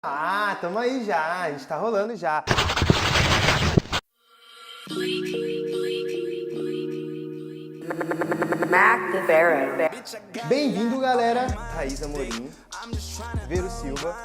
Tamo aí já, a gente tá rolando já. Mac the Pharaoh. Bem-vindo, galera. Thaís Amorim, Vero Silva.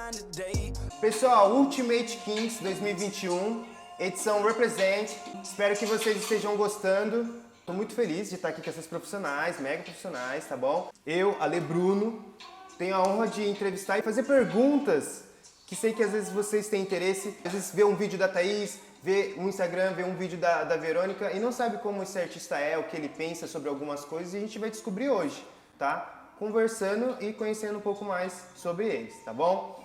Pessoal, Ultimate Kings 2021, edição Represent. Espero que vocês estejam gostando. Tô muito feliz de estar aqui com essas profissionais, mega profissionais, tá bom? Eu, Ale Bruno, tenho a honra de entrevistar e fazer perguntas que sei que às vezes vocês têm interesse. Às vezes vê um vídeo da Thaís, vê um Instagram, vê um vídeo da Verônica e não sabe como esse artista é, o que ele pensa sobre algumas coisas, e a gente vai descobrir hoje, tá? Conversando e conhecendo um pouco mais sobre eles, tá bom?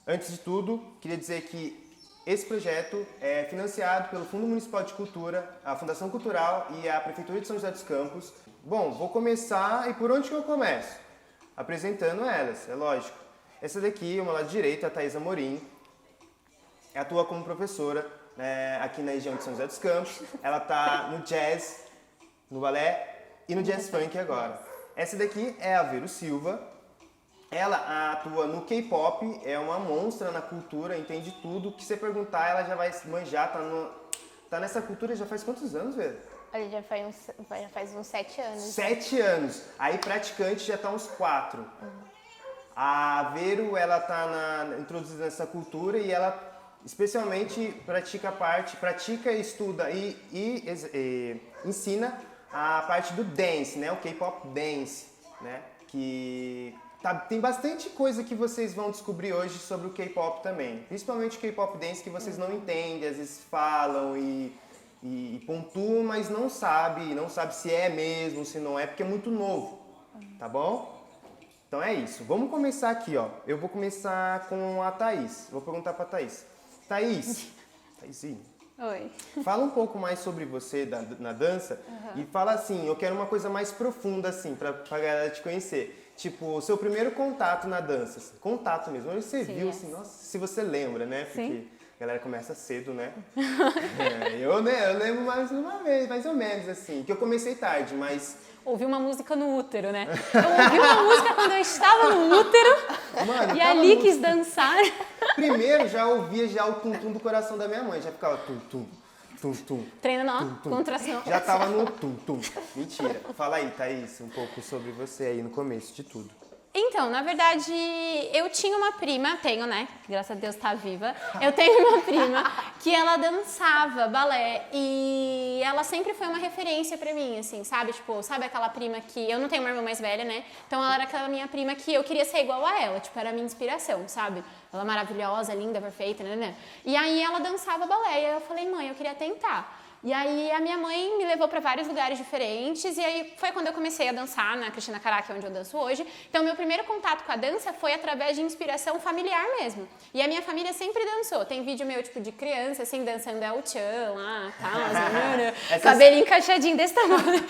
Antes de tudo, queria dizer que esse projeto é financiado pelo Fundo Municipal de Cultura, a Fundação Cultural e a Prefeitura de São José dos Campos. Bom, vou começar, e por onde que eu começo? Apresentando elas, é lógico. Essa daqui, ao meu lado direito, é a Thaís Amorim. Atua como professora aqui na região de São José dos Campos. Ela tá no jazz, no balé e no jazz funk agora. Essa daqui é a Vero Silva. Ela atua no K-pop, é uma monstra na cultura, entende tudo. O que você perguntar, ela já vai manjar, tá nessa cultura já faz quantos anos, Vero? Olha, já faz uns 7 anos. 7 anos. Aí praticante já tá uns 4. A Vero, ela tá introduzida nessa cultura e ela especialmente pratica, estuda e ensina a parte do dance, né? O K-pop dance, né? Que tem bastante coisa que vocês vão descobrir hoje sobre o K-pop também. Principalmente o K-pop dance que vocês não entendem, às vezes falam e pontuam, mas não sabe se é mesmo, se não é, porque é muito novo, tá bom? Então é isso. Vamos começar aqui, ó. Eu vou começar com a Thaís. Vou perguntar pra Thaís. Thaísinha, Oi. fala um pouco mais sobre você na dança e fala assim, eu quero uma coisa mais profunda, assim, pra galera te conhecer. Tipo, o seu primeiro contato na dança. Assim, contato mesmo. Onde você viu, assim, nossa, se você lembra, né? Porque Sim. a galera começa cedo, né? Eu lembro mais uma vez, mais ou menos, assim. Que eu comecei tarde, mas... Ouvi uma música no útero, né? Eu ouvi uma música quando eu estava no útero. Mano, e tava ali no- quis dançar. Primeiro já ouvia já o tum-tum do coração da minha mãe. Já ficava tum-tum, tum-tum. Treinando a Tum, tum. contração. Já tava no tum-tum. Mentira. Fala aí, Thaís, um pouco sobre você aí no começo de tudo. Então, na verdade, eu tinha uma prima, tenho, né? Graças a Deus tá viva. Eu tenho uma prima que ela dançava balé e ela sempre foi uma referência pra mim, assim, sabe? Tipo, sabe aquela prima que... Eu não tenho uma irmã mais velha, né? Então ela era aquela minha prima que eu queria ser igual a ela, tipo, era a minha inspiração, sabe? Ela maravilhosa, linda, perfeita, né? E aí ela dançava balé e aí eu falei, mãe, eu queria tentar. E aí a minha mãe me levou para vários lugares diferentes e aí foi quando eu comecei a dançar na Cristina Cará, que é onde eu danço hoje. Então meu primeiro contato com a dança foi através de inspiração familiar mesmo. E a minha família sempre dançou. Tem vídeo meu tipo de criança assim dançando El Chan lá, tal, cabelinho encaixadinho desse tamanho.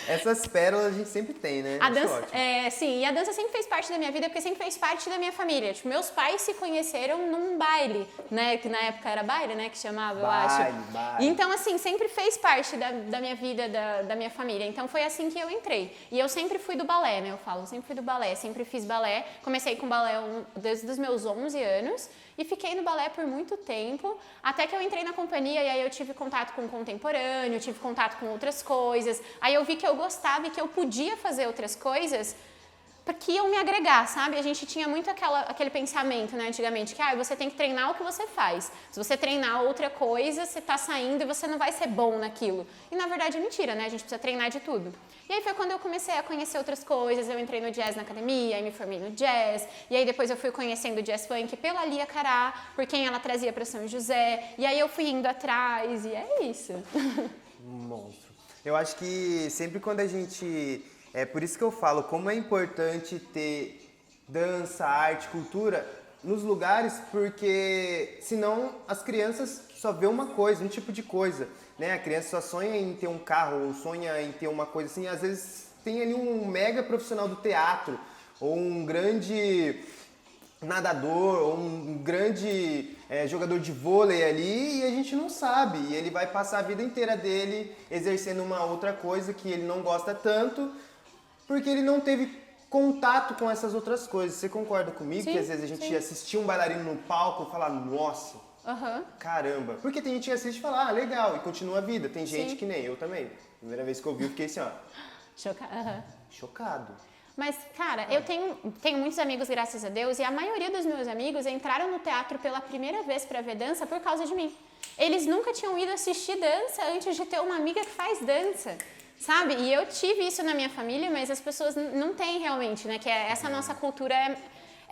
Essas pérolas a gente sempre tem, né? A Isso é dança, ótimo. sim, e a dança sempre fez parte da minha vida, porque sempre fez parte da minha família. Tipo, meus pais se conheceram num baile, né? Que na época era baile, né? Que chamava, eu acho. Baile. Então, assim, sempre fez parte da minha vida, da minha família. Então, foi assim que eu entrei. E eu sempre fui do balé, né? Eu falo, sempre fui do balé, sempre fiz balé. Comecei com balé desde os meus 11 anos. E fiquei no balé por muito tempo, até que eu entrei na companhia e aí eu tive contato com o contemporâneo, tive contato com outras coisas. Aí eu vi que eu gostava e que eu podia fazer outras coisas porque iam me agregar, sabe? A gente tinha muito aquele pensamento, né, antigamente, que você tem que treinar o que você faz. Se você treinar outra coisa, você tá saindo e você não vai ser bom naquilo. E na verdade é mentira, né? A gente precisa treinar de tudo. E aí foi quando eu comecei a conhecer outras coisas, eu entrei no jazz na academia, aí me formei no jazz, e aí depois eu fui conhecendo o jazz funk pela Lia Cará, por quem ela trazia para São José, e aí eu fui indo atrás, e é isso. Um monstro. Eu acho que sempre quando a gente... É por isso que eu falo, como é importante ter dança, arte, cultura nos lugares, porque senão as crianças só vê uma coisa, um tipo de coisa, né? A criança só sonha em ter um carro, ou sonha em ter uma coisa assim, às vezes tem ali um mega profissional do teatro, ou um grande nadador, ou um grande jogador de vôlei ali, e a gente não sabe, e ele vai passar a vida inteira dele exercendo uma outra coisa que ele não gosta tanto, porque ele não teve contato com essas outras coisas. Você concorda comigo Sim, que às vezes a gente sim. assistir um bailarino no palco e falar, nossa, Aham. caramba. Porque tem gente que assiste e fala, ah, legal, e continua a vida. Tem gente Sim. que nem eu também. Primeira vez que eu vi, eu fiquei assim, ó, Aham. chocado. Mas, cara, eu tenho muitos amigos, graças a Deus, e a maioria dos meus amigos entraram no teatro pela primeira vez pra ver dança por causa de mim. Eles nunca tinham ido assistir dança antes de ter uma amiga que faz dança, sabe? E eu tive isso na minha família, mas as pessoas não têm realmente, né? Que essa nossa cultura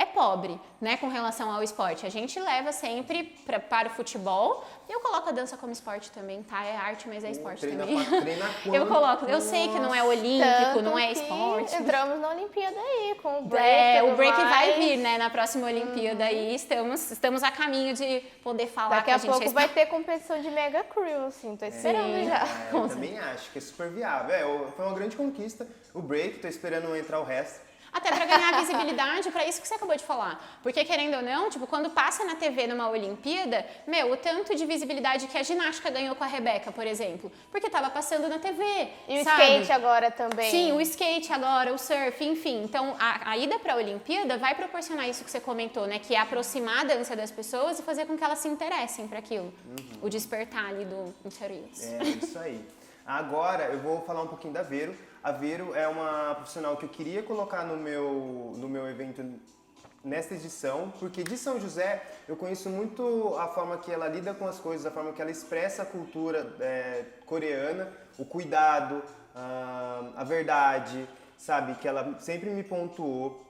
é pobre, né? Com relação ao esporte. A gente leva sempre para o futebol. Eu coloco a dança como esporte também, tá? É arte, mas é esporte Treina também. treina Eu quanto? coloco. Eu sei que não é olímpico, Tanto não é que esporte. entramos na Olimpíada aí, com o break. O break tudo vai mais. vir, né? Na próxima Olimpíada e estamos a caminho de poder falar Daqui que a a gente pouco é vai ter competição de mega crew, assim, tô esperando já. Eu também acho que é super viável. Foi uma grande conquista. O break, tô esperando entrar o resto. Até pra ganhar visibilidade, pra isso que você acabou de falar. Porque, querendo ou não, tipo, quando passa na TV numa Olimpíada, o tanto de visibilidade que a ginástica ganhou com a Rebeca, por exemplo. Porque tava passando na TV, E o sabe? skate agora também. Sim, o skate agora, o surf, enfim. Então, a ida pra Olimpíada vai proporcionar isso que você comentou, né? Que é aproximar a dança das pessoas e fazer com que elas se interessem pra aquilo. O despertar ali do interesse. É isso aí. Agora eu vou falar um pouquinho da Vero. A Vero é uma profissional que eu queria colocar no meu evento nesta edição, porque de São José eu conheço muito a forma que ela lida com as coisas, a forma que ela expressa a cultura coreana, o cuidado, a verdade, sabe? Que ela sempre me pontuou.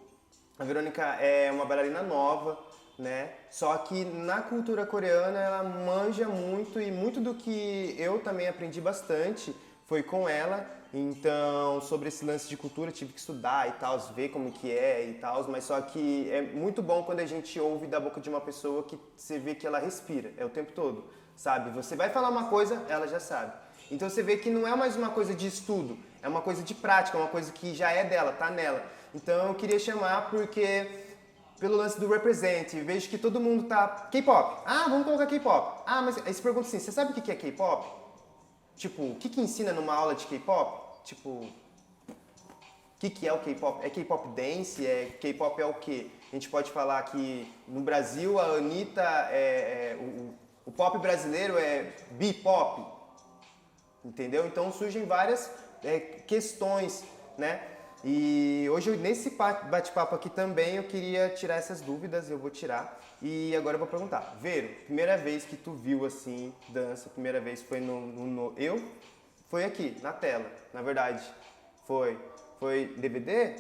A Verônica é uma bailarina nova, né? Só que na cultura coreana ela manja muito e muito do que eu também aprendi bastante foi com ela. Então, sobre esse lance de cultura, tive que estudar e tal, ver como que é e tal, mas só que é muito bom quando a gente ouve da boca de uma pessoa que você vê que ela respira, o tempo todo, sabe? Você vai falar uma coisa, ela já sabe. Então você vê que não é mais uma coisa de estudo, é uma coisa de prática, é uma coisa que já é dela, tá nela. Então eu queria chamar porque pelo lance do represent, vejo que todo mundo tá K-pop. Ah, vamos colocar K-pop. Ah, mas aí você pergunta assim, você sabe o que é K-pop? Tipo, o que ensina numa aula de K-pop? Tipo, o que é o K-pop? É K-pop dance? K-pop é o quê? A gente pode falar que no Brasil a Anitta, o pop brasileiro é B-pop, entendeu? Então surgem várias questões, né? E hoje, nesse bate-papo aqui também, eu queria tirar essas dúvidas, eu vou tirar. E agora eu vou perguntar, Vero, primeira vez que tu viu assim, dança, primeira vez foi foi aqui, na tela, na verdade. Foi DVD?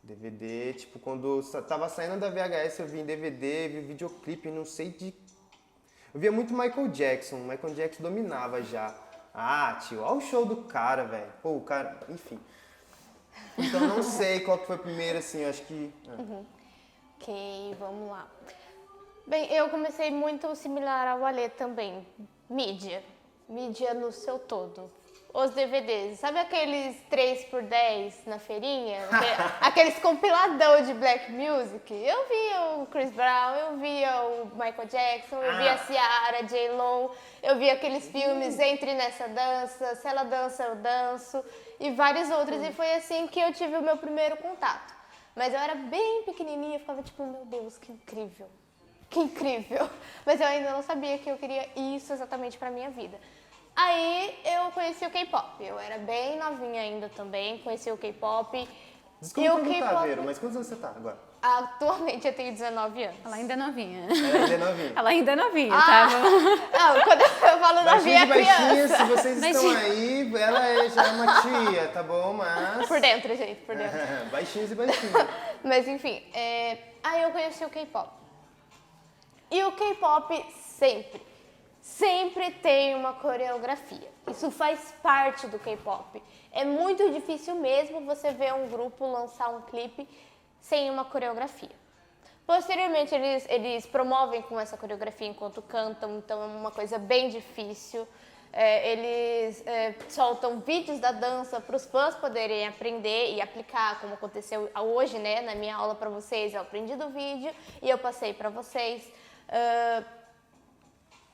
DVD, tipo, quando tava saindo da VHS, eu vi em DVD, vi videoclipe, não sei de... Eu via muito Michael Jackson dominava já. Ah, tio, olha o show do cara, velho. Pô, o cara, enfim. Então não sei qual que foi o primeiro, assim, eu acho que... Ok, vamos lá. Bem, eu comecei muito similar ao Alê também. Mídia no seu todo. Os DVDs, sabe aqueles 3x10 na feirinha? Aqueles compiladão de black music? Eu via o Chris Brown, eu via o Michael Jackson, eu via a Ciara, J.Lo, eu via aqueles filmes Entre Nessa Dança, Se Ela Dança, Eu Danço e vários outros. E foi assim que eu tive o meu primeiro contato. Mas eu era bem pequenininha, eu ficava tipo, meu Deus, que incrível. Que incrível. Mas eu ainda não sabia que eu queria isso exatamente pra minha vida. Aí eu conheci o K-pop. Eu era bem novinha ainda também, conheci o K-pop. Desculpa perguntar, Vero, mas quantos anos você tá agora? Atualmente eu tenho 19 anos. Ela ainda é novinha. Ela ainda é novinha. Ela ainda é novinha, tá? Não, quando eu falo novinha, é Baixinha, criança. se vocês estão Baixinha. aí, ela já é uma tia, tá bom? Mas... Por dentro, gente, por dentro. Baixinhos e baixinhos. Mas enfim, aí eu conheci o K-pop. E o K-pop sempre tem uma coreografia. Isso faz parte do K-pop. É muito difícil mesmo você ver um grupo lançar um clipe sem uma coreografia. Posteriormente, eles promovem com essa coreografia enquanto cantam, então é uma coisa bem difícil. Eles soltam vídeos da dança para os fãs poderem aprender e aplicar, como aconteceu hoje, né, na minha aula para vocês. Eu aprendi do vídeo e eu passei para vocês.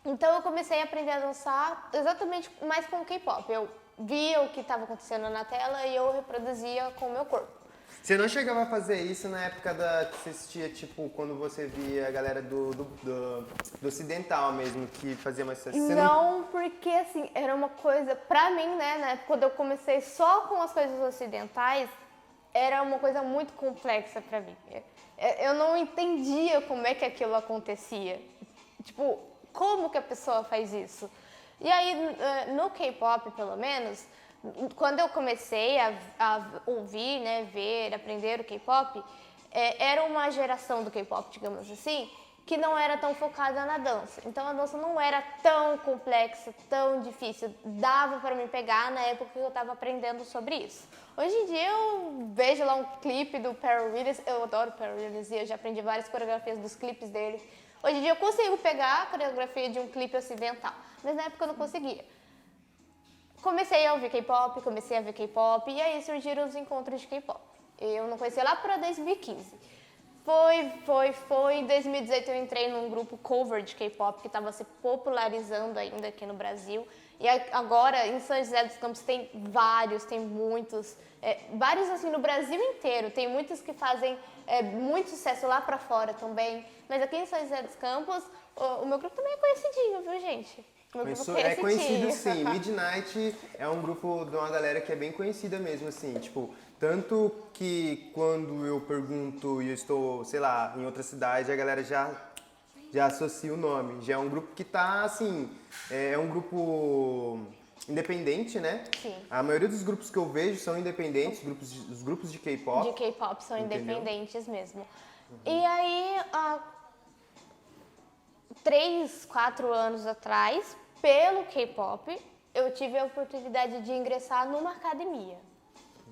Então eu comecei a aprender a dançar exatamente mais com o K-pop. Eu via o que estava acontecendo na tela e eu reproduzia com o meu corpo. Você não chegava a fazer isso na época que você assistia, tipo, quando você via a galera do ocidental mesmo, que fazia mais... Você Não, porque assim, era uma coisa, pra mim, né, na época quando eu comecei só com as coisas ocidentais, era uma coisa muito complexa pra mim. Eu não entendia como é que aquilo acontecia. Tipo, como que a pessoa faz isso? E aí, no K-pop, pelo menos, quando eu comecei a ouvir, né, ver, aprender o K-pop, era uma geração do K-pop, digamos assim, que não era tão focada na dança. Então a dança não era tão complexa, tão difícil. Dava para me pegar na época que eu estava aprendendo sobre isso. Hoje em dia eu vejo lá um clipe do Pharrell Williams, eu adoro Pharrell Williams e eu já aprendi várias coreografias dos clipes dele. Hoje em dia eu consigo pegar a coreografia de um clipe ocidental, mas na época eu não conseguia. Comecei a ouvir K-pop, comecei a ver K-pop e aí surgiram os encontros de K-pop. Eu não conhecia lá para 2015. Em 2018 eu entrei num grupo cover de K-pop que estava se popularizando ainda aqui no Brasil. E agora em São José dos Campos tem muitos, vários assim no Brasil inteiro. Tem muitos que fazem muito sucesso lá pra fora também. Mas aqui em São José dos Campos, o meu grupo também é conhecidinho, viu, gente? É conhecido sim, Midnight é um grupo de uma galera que é bem conhecida mesmo, assim, tipo, tanto que quando eu pergunto e eu estou, sei lá, em outra cidade, a galera já associa o nome, já é um grupo que tá, assim, é um grupo independente, né? Sim. A maioria dos grupos que eu vejo são independentes, os grupos de K-pop. De K-pop são independentes mesmo. E aí, 3, 4 anos atrás, pelo K-pop, eu tive a oportunidade de ingressar numa academia,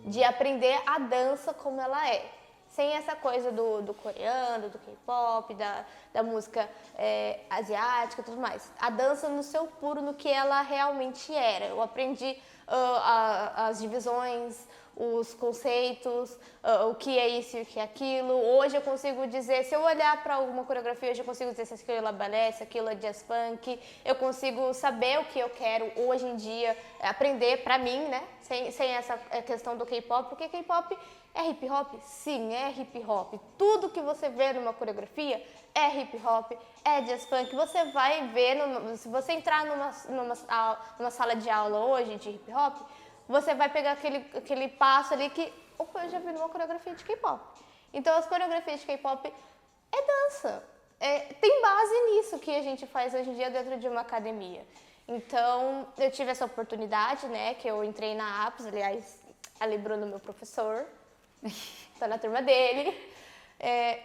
de aprender a dança como ela é. Sem essa coisa do coreano, do K-pop, da música asiática e tudo mais. A dança no seu puro, no que ela realmente era. Eu aprendi as divisões, os conceitos, o que é isso e o que é aquilo. Hoje eu consigo dizer, se eu olhar para alguma coreografia, hoje eu consigo dizer se aquilo é balé, se aquilo é jazz funk. Eu consigo saber o que eu quero hoje em dia, aprender para mim, né? Sem essa questão do K-pop, porque K-pop é hip hop? Sim, é hip hop. Tudo que você vê numa coreografia é hip hop, é jazz funk. Você vai ver, se você entrar numa sala de aula hoje de hip hop, você vai pegar aquele passo ali que, opa, eu já vi numa coreografia de K-pop. Então as coreografias de K-pop é dança. Tem base nisso que a gente faz hoje em dia dentro de uma academia. Então eu tive essa oportunidade, né, que eu entrei na APS, aliás, ali Bruno, meu professor, tô na turma dele.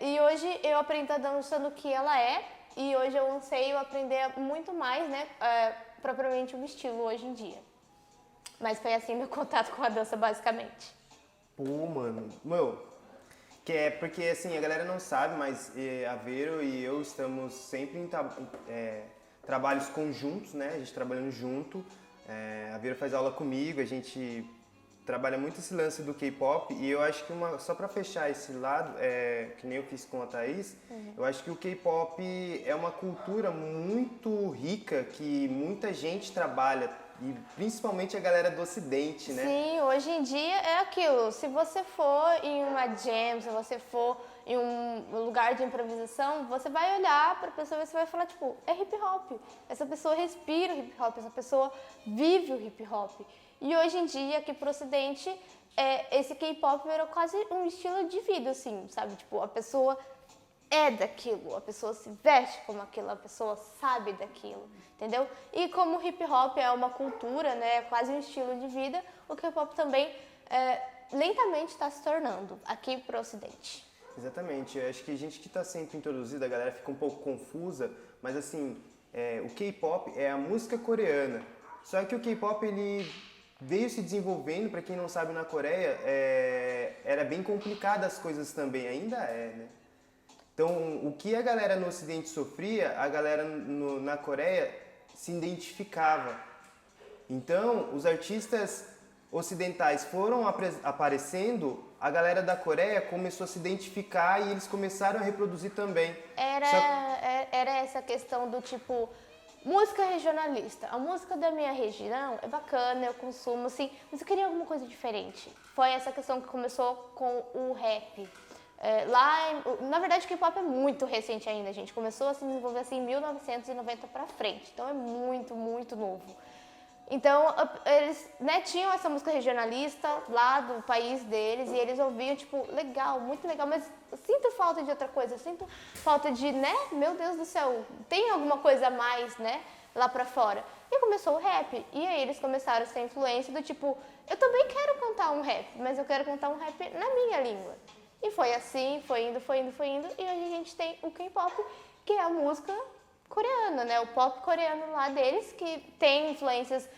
E hoje eu aprendo a dança no que ela é, e hoje eu anseio aprender muito mais, né, propriamente o estilo hoje em dia. Mas foi assim meu contato com a dança, basicamente. Pô, mano, porque assim, a galera não sabe, mas a Vero e eu estamos sempre em trabalhos conjuntos, né, a gente trabalhando junto. A Vero faz aula comigo, a gente trabalha muito esse lance do K-pop e eu acho que só pra fechar esse lado, que nem eu fiz com a Thaís, eu acho que o K-pop é uma cultura muito rica que muita gente trabalha, e principalmente a galera do Ocidente, né? Sim, hoje em dia é aquilo, se você for em uma jam, se você for em um lugar de improvisação, você vai olhar pra pessoa e você vai falar, tipo, é hip hop, essa pessoa respira o hip hop, essa pessoa vive o hip hop. E hoje em dia, aqui pro Ocidente, esse K-pop virou quase um estilo de vida, assim, sabe? Tipo, a pessoa é daquilo, a pessoa se veste como aquilo, a pessoa sabe daquilo, entendeu? E como o hip hop é uma cultura, né, quase um estilo de vida, o K-pop também lentamente está se tornando aqui pro Ocidente. Exatamente, eu acho que a gente que está sempre introduzida, a galera fica um pouco confusa, mas assim, o K-pop é a música coreana, só que o K-pop ele veio se desenvolvendo, para quem não sabe, na Coreia, era bem complicado as coisas também, ainda né? Então, o que a galera no Ocidente sofria, a galera na Coreia se identificava. Então, os artistas ocidentais foram aparecendo, a galera da Coreia começou a se identificar e eles começaram a reproduzir também. Era essa questão do tipo, Música regionalista. A música da minha região é bacana, eu consumo, assim, mas eu queria alguma coisa diferente. Foi essa questão que começou com o rap. Na verdade, o K-pop é muito recente ainda, gente. Começou a se desenvolver assim em 1990 pra frente. Então é muito, muito novo. Então, eles, né, tinham essa música regionalista lá do país deles e eles ouviam, tipo, legal, muito legal, mas eu sinto falta de outra coisa, eu sinto falta de, né, meu Deus do céu, tem alguma coisa a mais, né, lá pra fora. E começou o rap, e aí eles começaram a ser influência do tipo, eu também quero cantar um rap, mas eu quero cantar um rap na minha língua. E foi assim, foi indo, e hoje a gente tem o K-pop, que é a música coreana, né? O pop coreano lá deles, que tem influências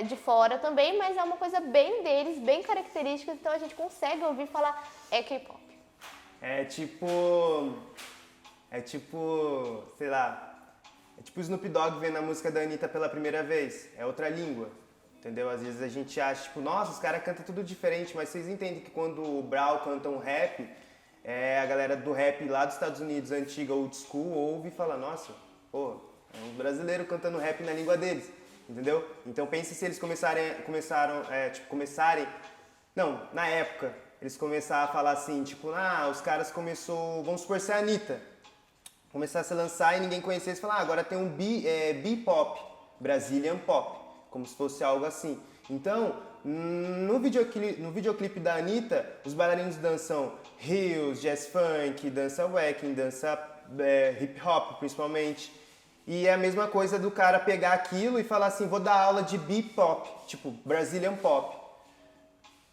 de fora também, mas é uma coisa bem deles, bem característica, então a gente consegue ouvir e falar, é K-pop. Sei lá, é tipo o Snoop Dogg vendo a música da Anitta pela primeira vez, é outra língua, entendeu? Às vezes a gente acha, tipo, nossa, os caras cantam tudo diferente, mas vocês entendem que quando o Brau canta um rap, a galera do rap lá dos Estados Unidos, antiga, old school, ouve e fala, nossa, pô, é um brasileiro cantando rap na língua deles, entendeu? Então pense se eles na época, eles começaram a falar assim, tipo, os caras vamos supor ser a Anitta, começar a se lançar e ninguém conhecesse, falar, agora tem um B-pop, Brazilian Pop, como se fosse algo assim. Então, no videoclipe da Anitta, os bailarinos dançam heels, jazz funk, dança wacking, dança hip hop principalmente. E é a mesma coisa do cara pegar aquilo e falar assim, vou dar aula de B-pop, tipo Brazilian Pop.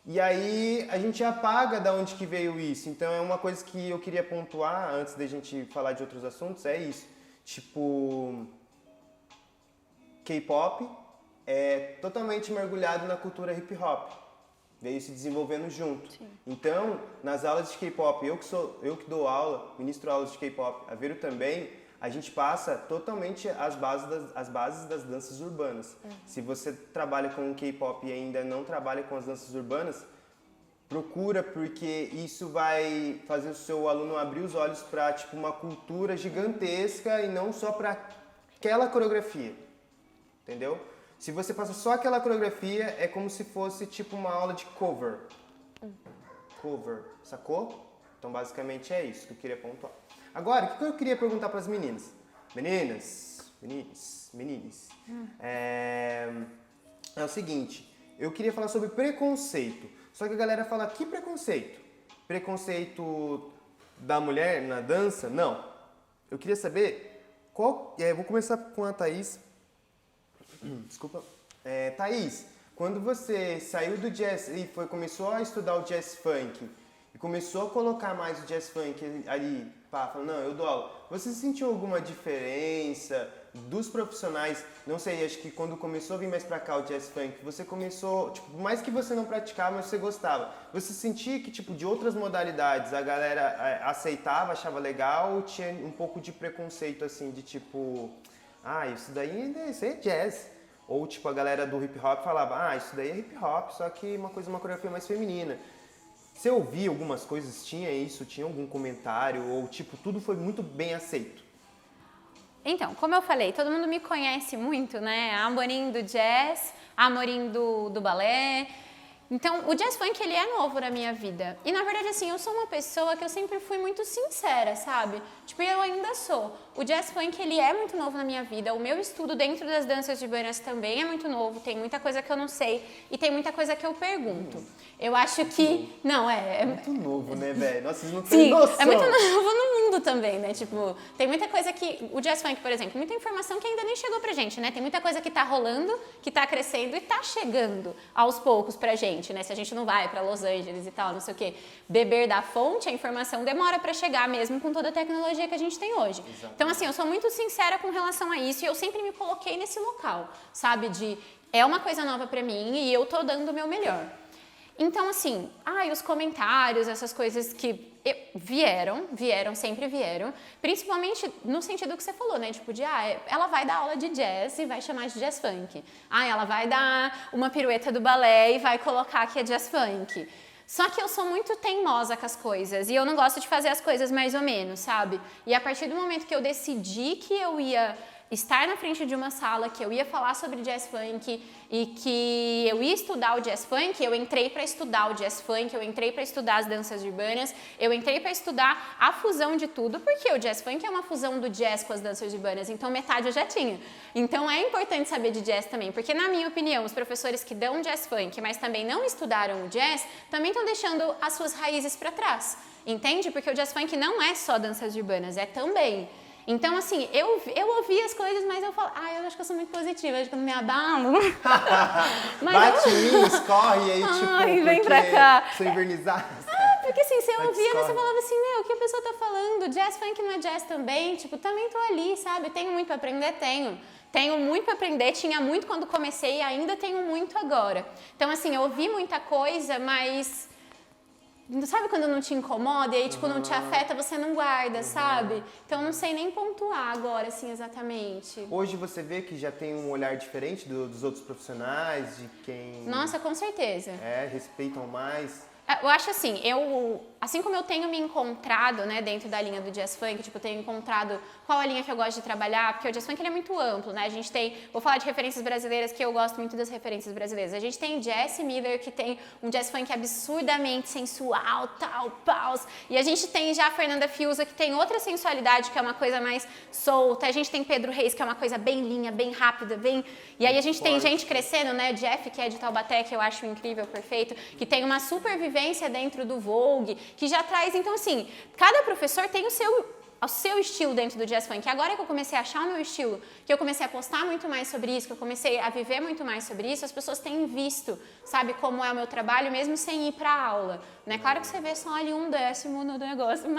E aí a gente apaga da onde que veio isso. Então é uma coisa que eu queria pontuar antes da gente falar de outros assuntos, é isso. Tipo, K-pop é totalmente mergulhado na cultura hip hop. Veio se desenvolvendo junto. Sim. Então, nas aulas de K-pop, eu que dou aula, ministro aulas de K-pop, a Vero também, a gente passa totalmente as bases das danças urbanas. Se você trabalha com K-pop e ainda não trabalha com as danças urbanas, procura, porque isso vai fazer o seu aluno abrir os olhos para tipo, uma cultura gigantesca e não só para aquela coreografia, entendeu? Se você passa só aquela coreografia, é como se fosse tipo uma aula de cover. Cover, sacou? Então basicamente é isso que eu queria pontuar. Agora, o que eu queria perguntar para as meninas? Meninas. É o seguinte, eu queria falar sobre preconceito. Só que a galera fala, que preconceito? Preconceito da mulher na dança? Não. Eu queria saber qual... vou começar com a Thaís. Desculpa. Thaís, quando você saiu do jazz e começou a estudar o jazz funk e começou a colocar mais o jazz funk ali, falando, não, eu dou aula, você sentiu alguma diferença dos profissionais? Não sei, acho que quando começou a vir mais pra cá o jazz funk, você começou, tipo, por mais que você não praticava, mas você gostava, você sentia que, tipo, de outras modalidades a galera aceitava, achava legal, ou tinha um pouco de preconceito, assim, de tipo, isso é jazz? Ou, tipo, a galera do hip hop falava, isso daí é hip hop, só que uma coreografia mais feminina. Você ouvia algumas coisas, tinha algum comentário, ou, tipo, tudo foi muito bem aceito? Então, como eu falei, todo mundo me conhece muito, né? A Amorim do jazz, a Amorim do balé. Então, o jazz funk, ele é novo na minha vida. E, na verdade, assim, eu sou uma pessoa que eu sempre fui muito sincera, sabe? Tipo, eu ainda sou. O jazz funk, ele é muito novo na minha vida. O meu estudo dentro das danças urbanas também é muito novo. Tem muita coisa que eu não sei e tem muita coisa que eu pergunto. Eu acho que... Não, é muito novo, né, velho? Nossa, vocês não têm noção. É muito novo no mundo também, né? Tipo, tem muita coisa que... O jazz funk, por exemplo, muita informação que ainda nem chegou pra gente, né? Tem muita coisa que tá rolando, que tá crescendo e tá chegando aos poucos pra gente, né? Se a gente não vai pra Los Angeles e tal, não sei o quê. Beber da fonte, a informação demora pra chegar mesmo com toda a tecnologia que a gente tem hoje. Exatamente. Então, assim, eu sou muito sincera com relação a isso e eu sempre me coloquei nesse local, sabe? É uma coisa nova pra mim e eu tô dando o meu melhor. Então, assim, os comentários, essas coisas que sempre vieram, principalmente no sentido que você falou, né? Tipo, ela vai dar aula de jazz e vai chamar de jazz funk. Ela vai dar uma pirueta do balé e vai colocar que é jazz funk. Só que eu sou muito teimosa com as coisas e eu não gosto de fazer as coisas mais ou menos, sabe? E a partir do momento que eu decidi que eu ia estar na frente de uma sala que eu ia falar sobre jazz funk e que eu ia estudar o jazz funk, eu entrei para estudar o jazz funk, eu entrei para estudar as danças urbanas, eu entrei para estudar a fusão de tudo, porque o jazz funk é uma fusão do jazz com as danças urbanas, então metade eu já tinha. Então é importante saber de jazz também, porque na minha opinião, os professores que dão jazz funk, mas também não estudaram o jazz, também estão deixando as suas raízes para trás, entende? Porque o jazz funk não é só danças urbanas, é também. Então, assim, eu ouvi as coisas, mas eu falo, eu acho que eu sou muito positiva, acho que eu não me abalo. Bate em escorre e aí, tipo, vem pra cá. Sou invernizada. Porque assim, você ouvia, mas escorre. você falava assim, o que a pessoa tá falando? Jazz funk não é jazz também? Tipo, também tô ali, sabe? Tenho muito pra aprender? Tenho muito pra aprender, tinha muito quando comecei e ainda tenho muito agora. Então, assim, eu ouvi muita coisa, mas... Sabe quando não te incomoda e aí, tipo, não te afeta, você não guarda, sabe? Então, eu não sei nem pontuar agora, assim, exatamente. Hoje você vê que já tem um olhar diferente dos outros profissionais, de quem... Nossa, com certeza. Respeitam mais. Eu acho assim, assim como eu tenho me encontrado, né, dentro da linha do jazz funk, tipo, eu tenho encontrado qual a linha que eu gosto de trabalhar, porque o jazz funk ele é muito amplo, né, a gente tem, vou falar de referências brasileiras, que eu gosto muito das referências brasileiras, a gente tem Jessie Miller, que tem um jazz funk absurdamente sensual, tal, paus, e a gente tem já a Fernanda Fiuza, que tem outra sensualidade, que é uma coisa mais solta, a gente tem Pedro Reis, que é uma coisa bem linha, bem rápida, bem... E aí a gente tem gente crescendo, né, Jeff, que é de Taubaté, que eu acho incrível, perfeito, que tem uma supervivência dentro do Vogue, que já traz, então assim, cada professor tem o seu estilo dentro do jazz funk. Agora que eu comecei a achar o meu estilo, que eu comecei a postar muito mais sobre isso, que eu comecei a viver muito mais sobre isso, as pessoas têm visto, sabe, como é o meu trabalho, mesmo sem ir pra aula, né? Claro que você vê só ali 1/10 no negócio,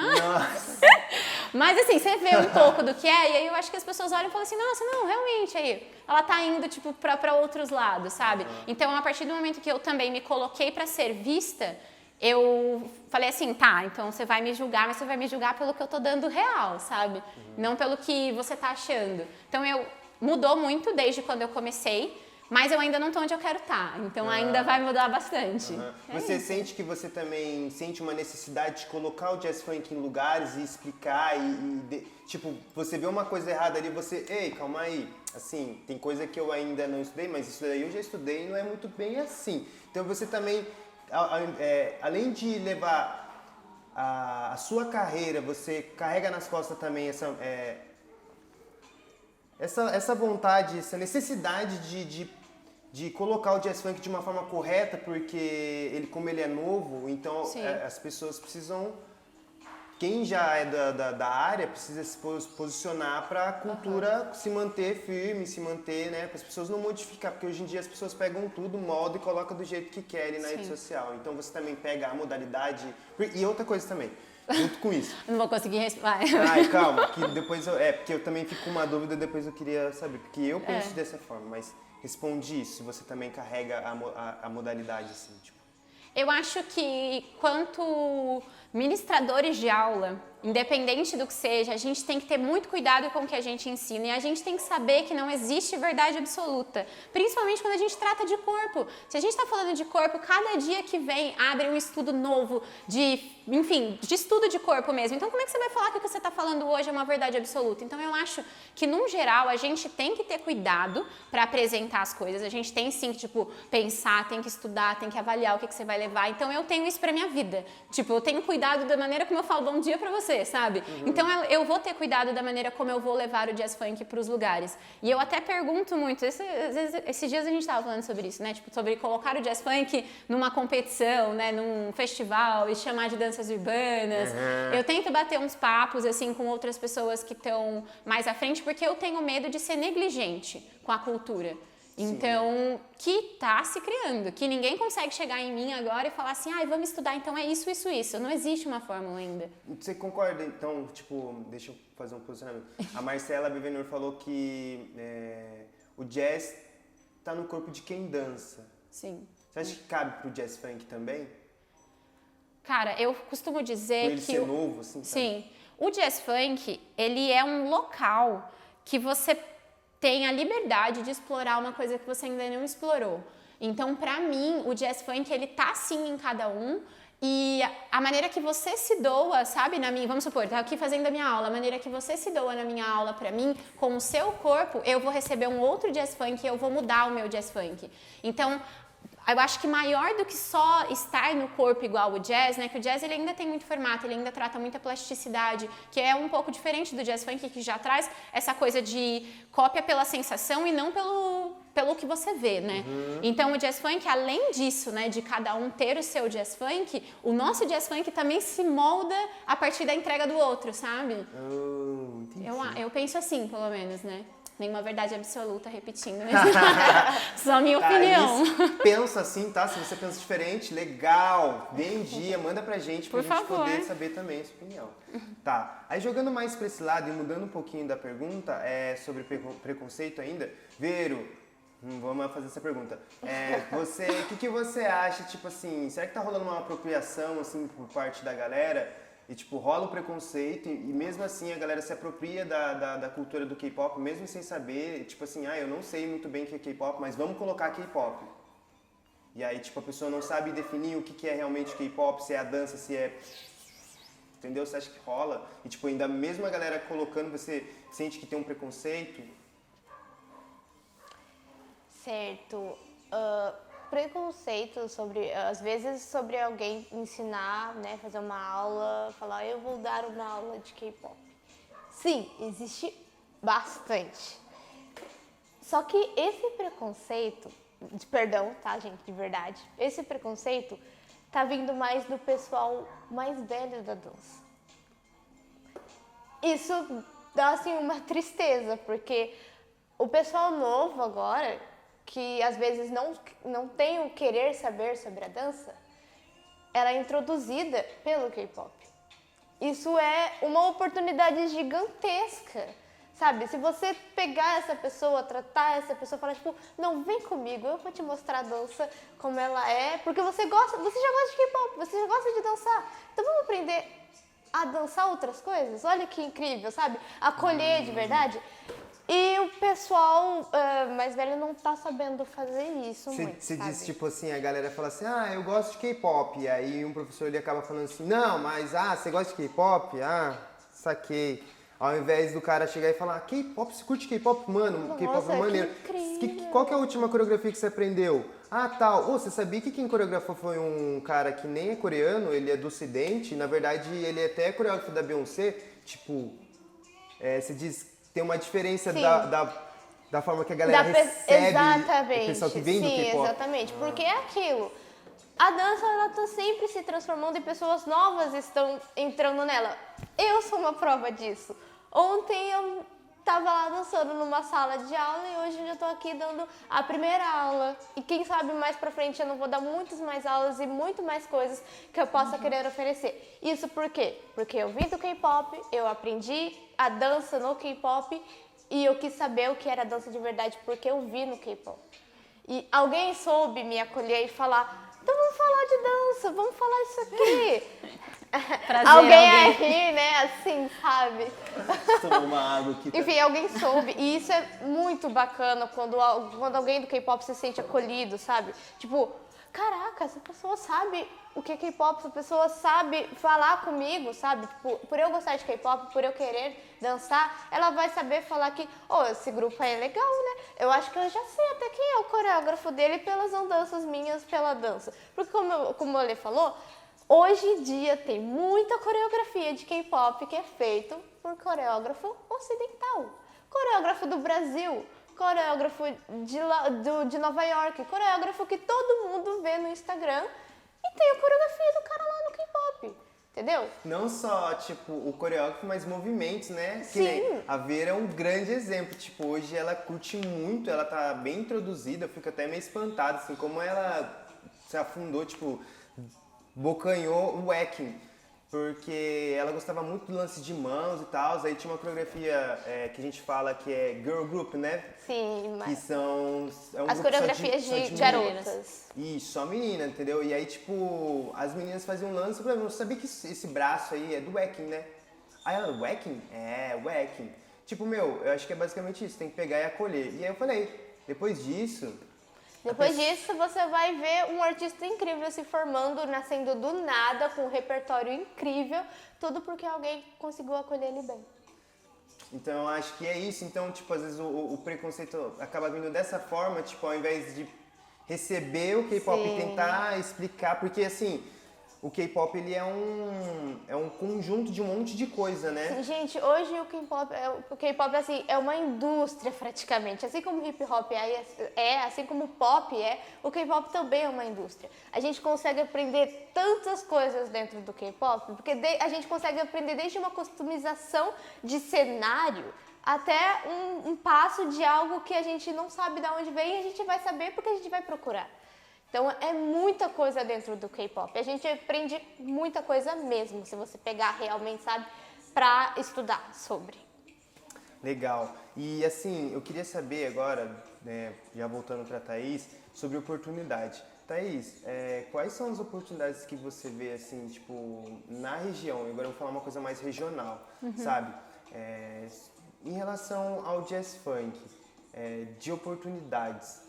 mas assim, você vê um pouco do que é, e aí eu acho que as pessoas olham e falam assim, nossa, não, realmente, aí, ela tá indo, tipo, pra outros lados, sabe? Então, a partir do momento que eu também me coloquei pra ser vista, eu falei assim, tá, então você vai me julgar, mas você vai me julgar pelo que eu tô dando real, sabe? Não pelo que você tá achando. Então, mudou muito desde quando eu comecei, mas eu ainda não tô onde eu quero estar. Então, ainda vai mudar bastante. Você sente que você também sente uma necessidade de colocar o jazz funk em lugares e explicar tipo, você vê uma coisa errada ali, você, ei, calma aí, assim, tem coisa que eu ainda não estudei, mas isso daí eu já estudei e não é muito bem assim. Então, você também... além de levar a sua carreira, você carrega nas costas também essa vontade, essa necessidade de colocar o jazz funk de uma forma correta, porque como ele é novo, então as pessoas precisam... Quem já é da área precisa se posicionar para a cultura se manter firme, se manter, né? Para as pessoas não modificar, porque hoje em dia as pessoas pegam tudo, moldam e colocam do jeito que querem na rede social. Então você também pega a modalidade. E outra coisa também, junto com isso. Não vou conseguir respirar. Ai, calma, que depois porque eu também fico com uma dúvida, depois eu queria saber, porque eu penso dessa forma, mas respondi isso, você também carrega a modalidade, assim, tipo. Eu acho que quanto ministradores de aula, independente do que seja, a gente tem que ter muito cuidado com o que a gente ensina e a gente tem que saber que não existe verdade absoluta, principalmente quando a gente trata de corpo. Se a gente está falando de corpo, cada dia que vem abre um estudo novo de estudo de corpo mesmo. Então, como é que você vai falar que o que você está falando hoje é uma verdade absoluta? Então, eu acho que, num geral, a gente tem que ter cuidado para apresentar as coisas. A gente tem, sim, que, tipo, pensar, tem que estudar, tem que avaliar o que você vai levar. Então, eu tenho isso para minha vida. Tipo, eu tenho cuidado da maneira como eu falo bom dia para você, sabe? Então, eu vou ter cuidado da maneira como eu vou levar o jazz funk para os lugares. E eu até pergunto muito, esses dias a gente estava falando sobre isso, né? Tipo, sobre colocar o jazz funk numa competição, né? Num festival e chamar de danças urbanas. Eu tento bater uns papos, assim, com outras pessoas que estão mais à frente, porque eu tenho medo de ser negligente com a cultura. Então, que tá se criando, que ninguém consegue chegar em mim agora e falar assim, vamos estudar, então é isso, isso, isso. Não existe uma fórmula ainda. Você concorda, então, tipo, deixa eu fazer um posicionamento. A Marcela Bevenor falou que o jazz tá no corpo de quem dança. Sim. Você acha que cabe pro jazz funk também? Cara, eu costumo dizer Por ele que... ser novo, assim, sabe? Sim. O jazz funk, ele é um local que você tem a liberdade de explorar uma coisa que você ainda não explorou. Então, pra mim, o jazz funk, ele tá sim em cada um E a maneira que você se doa, sabe, vamos supor, tá aqui fazendo a minha aula, a maneira que você se doa na minha aula pra mim, com o seu corpo, eu vou receber um outro jazz funk e eu vou mudar o meu jazz funk. Então, eu acho que maior do que só estar no corpo igual o jazz, né? Que o jazz ele ainda tem muito formato, ele ainda trata muita plasticidade, que é um pouco diferente do jazz funk, que já traz essa coisa de cópia pela sensação e não pelo que você vê, né? Então o jazz funk, além disso, né, de cada um ter o seu jazz funk, o nosso jazz funk também se molda a partir da entrega do outro, sabe? Entendi. Eu penso assim, pelo menos, né? Nenhuma verdade absoluta, repetindo, mas só a minha opinião. Pensa assim, tá? Se você pensa diferente, legal, dê um dia, manda pra gente, pra Por gente favor. poder saber também a sua opinião. Tá, aí jogando mais pra esse lado e mudando um pouquinho da pergunta, sobre preconceito ainda, Vero, vamos fazer essa pergunta. O que você acha, tipo assim, será que tá rolando uma apropriação, assim, por parte da galera? E, tipo, rola o preconceito e mesmo assim a galera se apropria da cultura do K-pop, mesmo sem saber, tipo assim, eu não sei muito bem o que é K-pop, mas vamos colocar K-pop. E aí, tipo, a pessoa não sabe definir o que é realmente K-pop, se é a dança, se é... Entendeu? Você acha que rola? E, tipo, ainda mesmo a galera colocando, você sente que tem um preconceito? Certo. Preconceito às vezes sobre alguém ensinar, né, fazer uma aula, falar eu vou dar uma aula de K-pop. Sim, existe bastante. Só que esse preconceito, perdão, tá, gente, de verdade, esse preconceito tá vindo mais do pessoal mais velho da dança. Isso dá, assim, uma tristeza, porque o pessoal novo agora, que às vezes não tem o querer saber sobre a dança, ela é introduzida pelo K-pop. Isso é uma oportunidade gigantesca, sabe? Se você pegar essa pessoa, tratar essa pessoa, falar tipo, não, vem comigo, eu vou te mostrar a dança como ela é, porque você já gosta de K-pop, você já gosta de dançar, então vamos aprender a dançar outras coisas? Olha que incrível, sabe? Acolher de verdade. E o pessoal mais velho não tá sabendo fazer isso muito, Você sabe? diz, tipo assim, a galera fala assim, eu gosto de K-pop. E aí um professor ele acaba falando assim, não, mas, você gosta de K-pop? Saquei. Ao invés do cara chegar e falar, K-pop, você curte K-pop? Mano, K-pop é maneiro. Que incrível. Qual que é a última coreografia que você aprendeu? Tal. Você sabia que quem coreografou foi um cara que nem é coreano, ele é do ocidente. Na verdade, ele é até coreógrafo da Beyoncé. Tipo, você diz... Tem uma diferença da forma que a galera recebe exatamente. o pessoal que vem do K-pop. Sim, exatamente. Porque é aquilo. A dança, ela tá sempre se transformando e pessoas novas estão entrando nela. Eu sou uma prova disso. Ontem eu tava lá dançando numa sala de aula e hoje eu já tô aqui dando a primeira aula. E quem sabe mais pra frente eu não vou dar muitas mais aulas e muito mais coisas que eu possa querer oferecer. Isso por quê? Porque eu vim do K-pop, eu aprendi a dança no K-pop e eu quis saber o que era dança de verdade porque eu vi no K-pop. E alguém soube me acolher e falar, então vamos falar de dança, vamos falar isso aqui. Alguém aí rir, né, assim, sabe? Tomar uma água aqui. Enfim, alguém soube. E isso é muito bacana quando alguém do K-pop se sente acolhido, sabe? Tipo, caraca, essa pessoa sabe o que é K-pop, essa pessoa sabe falar comigo, sabe? Tipo, por eu gostar de K-pop, por eu querer dançar, ela vai saber falar que, esse grupo aí é legal, né? Eu acho que eu já sei até quem é o coreógrafo dele pelas andanças minhas pela dança. Porque como o Ale falou, hoje em dia tem muita coreografia de K-pop que é feito por coreógrafo ocidental. Coreógrafo do Brasil, coreógrafo de Nova York, coreógrafo que todo mundo vê no Instagram e tem a coreografia do cara lá no K-pop, entendeu? Não só, tipo, o coreógrafo, mas movimentos, né? Que Sim. nem a Vera é um grande exemplo. Tipo, hoje ela curte muito, ela tá bem introduzida, eu fico até meio espantado, assim, como ela se afundou, tipo, bocanhou o wacking. Porque ela gostava muito do lance de mãos e tal, aí tinha uma coreografia que a gente fala que é girl group, né? Sim, Que mas são... É um as grupo só coreografias só de meninas. garotas. Isso, só menina, entendeu? E aí, tipo, as meninas faziam um lance, eu sabia que esse braço aí é do wacking, né? Aí ela, wacking? É, wacking. Tipo, eu acho que é basicamente isso, tem que pegar e acolher. E aí eu falei, depois disso, Depois disso, você vai ver um artista incrível se formando, nascendo do nada, com um repertório incrível, tudo porque alguém conseguiu acolher ele bem. Então eu acho que é isso. Então, tipo, às vezes o preconceito acaba vindo dessa forma, tipo, ao invés de receber o K-pop e Sim. tentar explicar, porque assim, o K-pop ele é um conjunto de um monte de coisa, né? Gente, hoje o K-pop assim, é uma indústria praticamente. Assim como o hip hop assim como o pop o K-pop também é uma indústria. A gente consegue aprender tantas coisas dentro do K-pop, porque a gente consegue aprender desde uma customização de cenário até um passo de algo que a gente não sabe de onde vem e a gente vai saber porque a gente vai procurar. Então é muita coisa dentro do K-pop. A gente aprende muita coisa mesmo, se você pegar realmente, sabe, pra estudar sobre. Legal. E assim, eu queria saber agora, né, já voltando para a Thaís, sobre oportunidade. Thaís, quais são as oportunidades que você vê, assim, tipo, na região? Agora eu vou falar uma coisa mais regional, sabe? Em relação ao jazz funk, de oportunidades,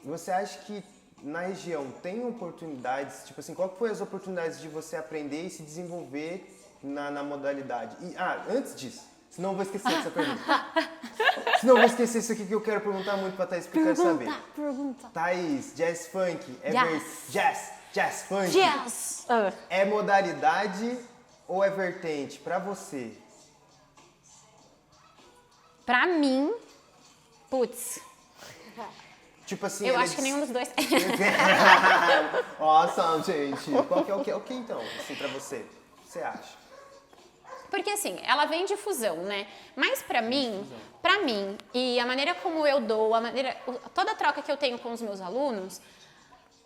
você acha que na região tem oportunidades, tipo assim, qual que foi as oportunidades de você aprender e se desenvolver na modalidade? E, antes disso, senão eu vou esquecer dessa pergunta. Senão eu vou esquecer isso aqui que eu quero perguntar muito pra Thaís, porque eu quero saber. Pergunta. Thaís, jazz funk, jazz funk, Jazz! é modalidade ou é vertente pra você? Pra mim, putz, Tipo assim, eu ela acho que nenhum dos dois. Nossa, gente. Qual que é o que então, assim, pra você? O que você acha? Porque assim, ela vem de fusão, né? Mas pra mim, e a maneira como eu dou, toda a troca que eu tenho com os meus alunos,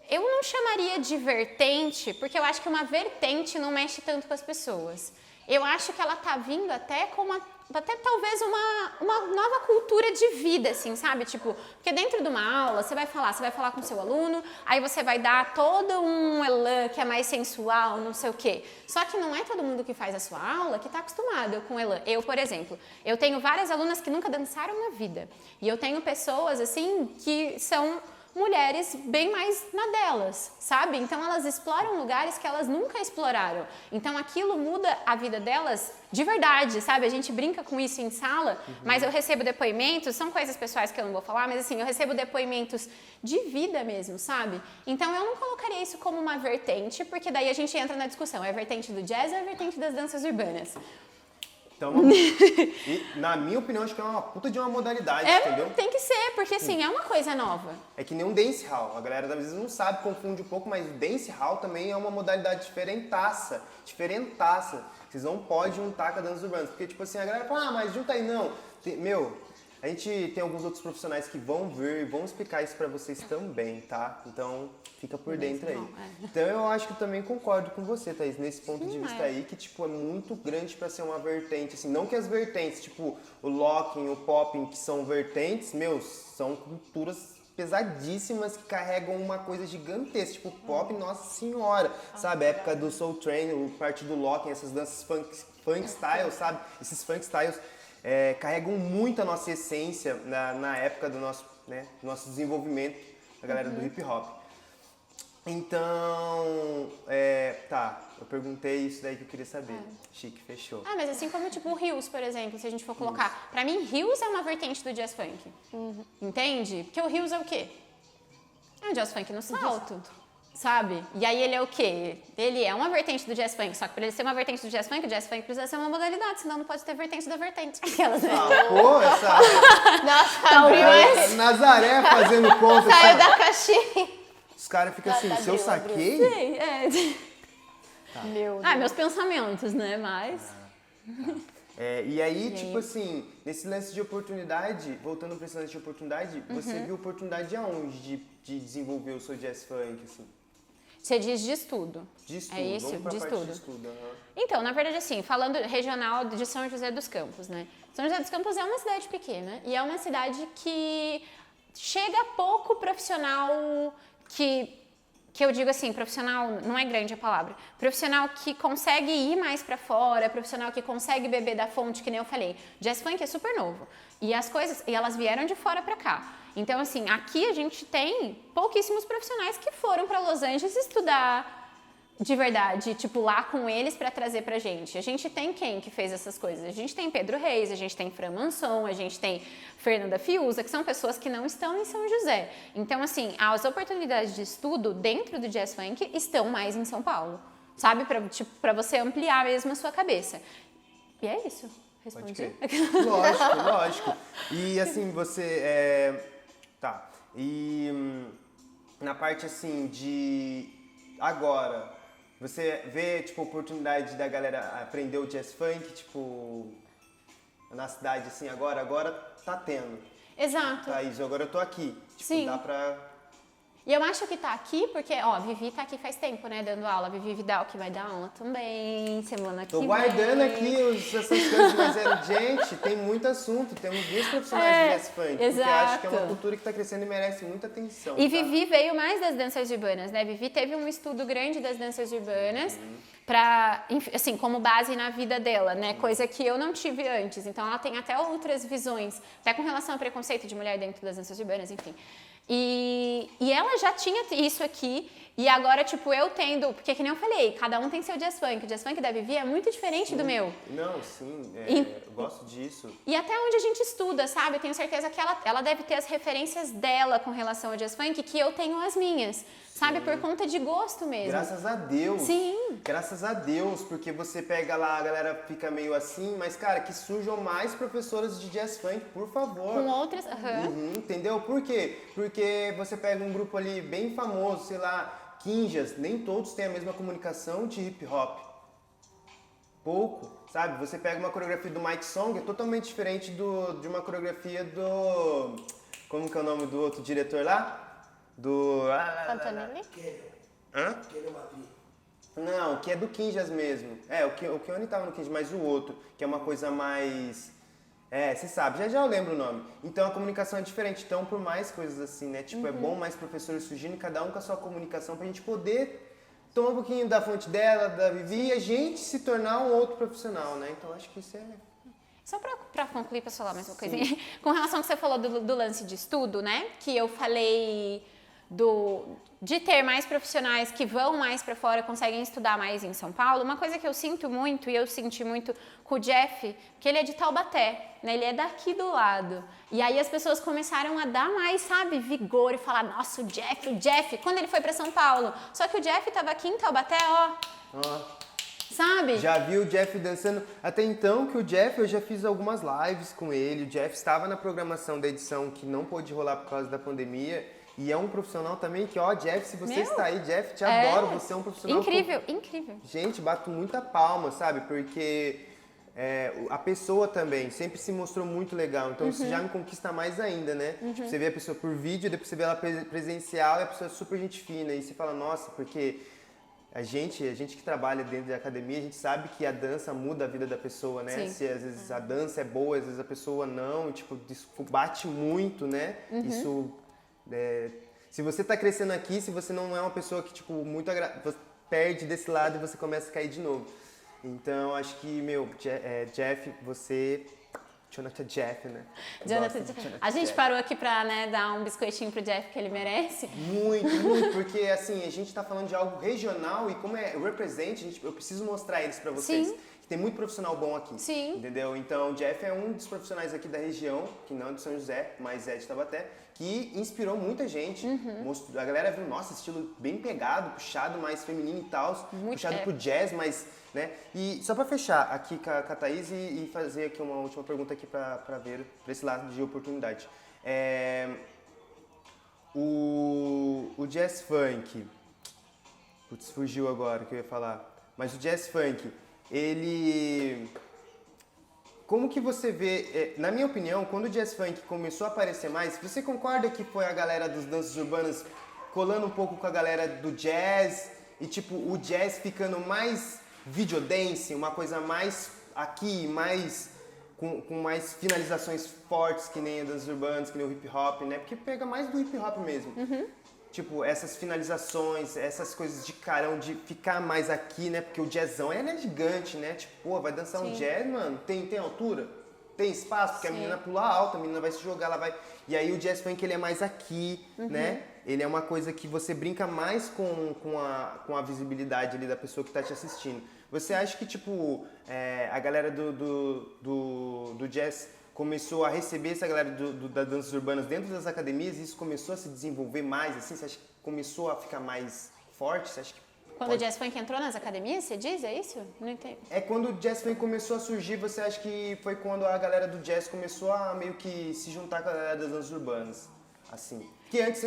eu não chamaria de vertente, porque eu acho que uma vertente não mexe tanto com as pessoas. Eu acho que ela tá vindo até com até talvez uma nova cultura de vida, assim, sabe? Tipo, porque dentro de uma aula, você vai falar com o seu aluno, aí você vai dar todo um elan que é mais sensual, não sei o quê. Só que não é todo mundo que faz a sua aula que tá acostumado com elan. Eu, por exemplo, eu tenho várias alunas que nunca dançaram na vida. E eu tenho pessoas, assim, que são mulheres bem mais na delas, sabe? Então elas exploram lugares que elas nunca exploraram. Então aquilo muda a vida delas de verdade, sabe? A gente brinca com isso em sala, mas eu recebo depoimentos, são coisas pessoais que eu não vou falar, mas assim, eu recebo depoimentos de vida mesmo, sabe? Então eu não colocaria isso como uma vertente, porque daí a gente entra na discussão, é a vertente do jazz ou é a vertente das danças urbanas? Então, na minha opinião, acho que é uma puta de uma modalidade, entendeu? Tem que ser, porque assim, é uma coisa nova. É que nem um dancehall. A galera às vezes não sabe, confunde um pouco, mas o dancehall também é uma modalidade diferentaça. Vocês não podem juntar com a dança urbana. Porque, tipo assim, a galera fala, mas junta aí, não. A gente tem alguns outros profissionais que vão vir e vão explicar isso pra vocês também, tá? Então, fica por dentro aí. Então, eu acho que eu também concordo com você, Thaís, nesse ponto de vista aí, que, tipo, é muito grande pra ser uma vertente, assim, não que as vertentes, tipo, o locking, o popping, que são vertentes, são culturas pesadíssimas que carregam uma coisa gigantesca, tipo, pop, nossa senhora, sabe? A época do Soul Train, parte do locking, essas danças funk style, sabe? Esses funk styles carregam muito a nossa essência na época do nosso desenvolvimento, a galera do hip hop. Então, eu perguntei isso daí que eu queria saber. Chique, fechou. Mas assim como tipo o Rios, por exemplo, se a gente for colocar, pra mim Rios é uma vertente do jazz funk. Entende? Porque o Rios é o quê? É um jazz funk no salto. Sabe? E aí ele é o quê? Ele é uma vertente do jazz funk, só que para ele ser uma vertente do jazz funk precisa ser uma modalidade, senão não pode ter vertente da vertente. Aquelas, né? Nossa, Nazaré fazendo conta. saiu da caixinha. Os caras ficam assim, se eu saquei... Sim, Meu Deus. meus pensamentos, né? Mas... E aí, tipo assim, nesse lance de oportunidade, voltando para esse lance de oportunidade, você viu oportunidade aonde de desenvolver o seu jazz funk, assim? Você diz de estudo. De estudo, É isso? vamos pra De parte estudo. de estudo. Então, na verdade, assim, falando regional de São José dos Campos, né? São José dos Campos é uma cidade pequena e é uma cidade que chega pouco profissional que que eu digo assim, profissional, não é grande a palavra, profissional que consegue ir mais pra fora, profissional que consegue beber da fonte, que nem eu falei. Jazz funk é super novo e elas vieram de fora pra cá. Então assim, aqui a gente tem pouquíssimos profissionais que foram pra Los Angeles estudar de verdade, tipo, lá com eles pra trazer pra gente. A gente tem quem que fez essas coisas? A gente tem Pedro Reis, a gente tem Fran Manson, a gente tem Fernanda Fiuza, que são pessoas que não estão em São José. Então, assim, as oportunidades de estudo dentro do Jazz Funk estão mais em São Paulo, sabe? Pra você ampliar mesmo a sua cabeça. E é isso. Pode Respondi? crer. Lógico, lógico. E assim, você... Tá. E na parte assim de... Agora... Você vê, tipo, oportunidade da galera aprender o jazz funk, tipo, na cidade, assim, agora tá tendo. Exato. Thaís, agora eu tô aqui. Tipo, Sim. dá pra... E eu acho que tá aqui porque, ó, a Vivi tá aqui faz tempo, né, dando aula. A Vivi Vidal que vai dar aula também, semana que Tô vem. guardando aqui essas coisas, mas, gente, tem muito assunto. Temos 2 profissionais de jazz funk. Porque eu acho que é uma exato. cultura que tá crescendo e merece muita atenção. E tá? Vivi veio mais das danças urbanas, né? Vivi teve um estudo grande das danças urbanas pra, assim, como base na vida dela, né? Coisa que eu não tive antes. Então ela tem até outras visões, até com relação ao preconceito de mulher dentro das danças urbanas, enfim. E ela já tinha isso aqui, e agora, tipo, eu tendo, porque que nem eu falei, cada um tem seu jazz funk. O jazz funk da Vivi é muito diferente do meu. Não, sim, eu gosto disso. E até onde a gente estuda, sabe? Eu tenho certeza que ela deve ter as referências dela com relação ao jazz funk, que eu tenho as minhas, sabe? Por conta de gosto mesmo. Graças a Deus. Sim. Graças a Deus, porque você pega lá, a galera fica meio assim, mas, cara, que surjam mais professoras de jazz funk, por favor. Com outras... aham. Uhum, entendeu? Por quê? Porque você pega um grupo ali bem famoso, sei lá, Kinjas, nem todos têm a mesma comunicação de hip hop. Pouco, sabe? Você pega uma coreografia do Mike Song, é totalmente diferente de uma coreografia do... Como que é o nome do outro diretor lá? Do... Antonelli? Hã? Não, que é do Kinjas mesmo. O Keone tava no Kinjas, mas o outro, que é uma coisa mais... você sabe, já eu lembro o nome. Então a comunicação é diferente, então por mais coisas assim, né? Tipo, é bom mais professores surgindo, cada um com a sua comunicação, pra gente poder tomar um pouquinho da fonte dela, da Vivi, e a gente se tornar um outro profissional, né? Então acho que isso é... Só pra concluir, pra falar mais uma coisinha. Com relação ao que você falou do lance de estudo, né? Que eu falei de ter mais profissionais que vão mais pra fora, conseguem estudar mais em São Paulo. Uma coisa que eu sinto muito, e eu senti muito com o Jeff, que ele é de Taubaté, né? Ele é daqui do lado. E aí as pessoas começaram a dar mais, sabe, vigor e falar, nossa, o Jeff, quando ele foi pra São Paulo. Só que o Jeff tava aqui em Taubaté, ó. Sabe? Já vi o Jeff dançando. Até então que o Jeff, eu já fiz algumas lives com ele. O Jeff estava na programação da edição que não pôde rolar por causa da pandemia. E é um profissional também que, Jeff, se você está aí, Jeff, te adoro. Você é um profissional... Incrível, incrível. Gente, bato muita palma, sabe? Porque a pessoa também sempre se mostrou muito legal. Então isso já me conquista mais ainda, né? Tipo, você vê a pessoa por vídeo, depois você vê ela presencial e a pessoa é super gente fina. E você fala, nossa, porque... A gente que trabalha dentro da academia, a gente sabe que a dança muda a vida da pessoa, né? Sim. Se às vezes a dança é boa, às vezes a pessoa não, tipo, isso bate muito, né? Isso, se você tá crescendo aqui, se você não é uma pessoa que, tipo, você perde desse lado e você começa a cair de novo. Então, acho que, Jeff, você... Jonathan Jeff, né? A gente parou aqui pra, né, dar um biscoitinho pro Jeff que ele merece. Muito, porque assim, a gente tá falando de algo regional e como é represent, eu preciso mostrar eles pra vocês. Sim. Que tem muito profissional bom aqui. Sim. Entendeu? Então, o Jeff é um dos profissionais aqui da região, que não é de São José, mas é de Taubaté, que inspirou muita gente. A galera viu, nossa, estilo bem pegado, puxado, mais feminino e tal, puxado pro jazz, mas... Né? E só para fechar aqui com a Thaís e fazer aqui uma última pergunta aqui para ver, para esse lado de oportunidade. O jazz funk, putz, fugiu agora o que eu ia falar, mas o jazz funk, ele... Como que você vê, na minha opinião, quando o jazz funk começou a aparecer mais, você concorda que foi a galera dos danças urbanas colando um pouco com a galera do jazz e tipo, o jazz ficando mais... videodance, uma coisa mais aqui, mais com mais finalizações fortes que nem as das urbanas, que nem o hip hop, né? Porque pega mais do hip hop mesmo. Tipo, essas finalizações, essas coisas de carão, de ficar mais aqui, né? Porque o jazzão, ele é gigante, né? Tipo, pô, vai dançar um jazz, mano, tem altura? Tem espaço? Porque a menina pula alto, a menina vai se jogar, ela vai... E aí o jazz funk, ele é mais aqui, né? Ele é uma coisa que você brinca mais com a visibilidade ali da pessoa que tá te assistindo. Você acha que, tipo, a galera do jazz começou a receber essa galera das danças urbanas dentro das academias e isso começou a se desenvolver mais, assim? Você acha que começou a ficar mais forte? Você acha que Quando o jazz funk entrou nas academias, você diz? É isso? Não entendo. é quando o jazz funk começou a surgir, você acha que foi quando a galera do jazz começou a meio que se juntar com a galera das danças urbanas, assim? Que antes,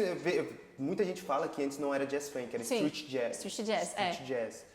muita gente fala que antes não era jazz funk, era street jazz. Street jazz, Street jazz.